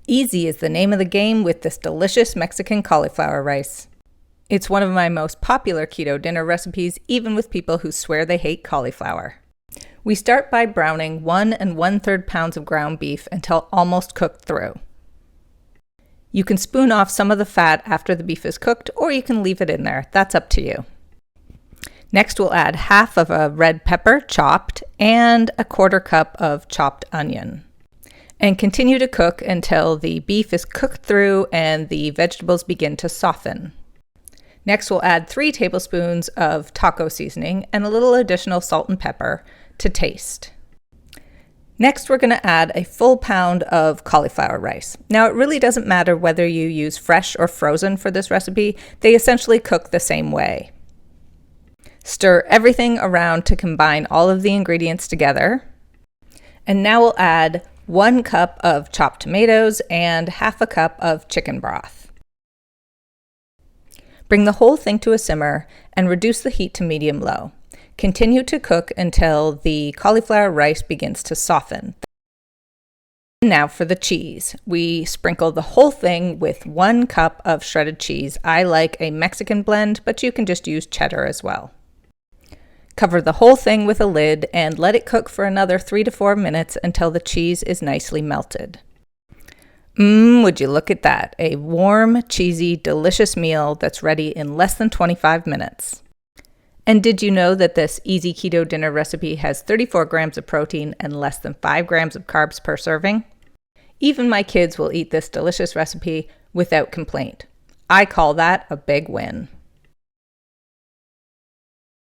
Easy is the name of the game with this delicious Mexican cauliflower rice. It's one of my most popular keto dinner recipes, even with people who swear they hate cauliflower. We start by browning 1 1/3 pounds of ground beef until almost cooked through. You can spoon off some of the fat after the beef is cooked, or you can leave it in there. That's up to you. Next, we'll add half of a red pepper chopped and a 1/4 cup of chopped onion. And continue to cook until the beef is cooked through and the vegetables begin to soften. Next, we'll add 3 tablespoons of taco seasoning and a little additional salt and pepper to taste. Next, we're going to add a full pound of cauliflower rice. Now, it really doesn't matter whether you use fresh or frozen for this recipe. They essentially cook the same way. Stir everything around to combine all of the ingredients together. And now we'll add 1 cup of chopped tomatoes and half a cup of chicken broth. Bring the whole thing to a simmer and reduce the heat to medium-low. Continue to cook until the cauliflower rice begins to soften. Now for the cheese. We sprinkle the whole thing with 1 cup of shredded cheese. I like a Mexican blend, but you can just use cheddar as well. Cover the whole thing with a lid and let it cook for another 3 to 4 minutes until the cheese is nicely melted. Would you look at that? A warm, cheesy, delicious meal that's ready in less than 25 minutes. And did you know that this easy keto dinner recipe has 34 grams of protein and less than 5 grams of carbs per serving? Even my kids will eat this delicious recipe without complaint. I call that a big win.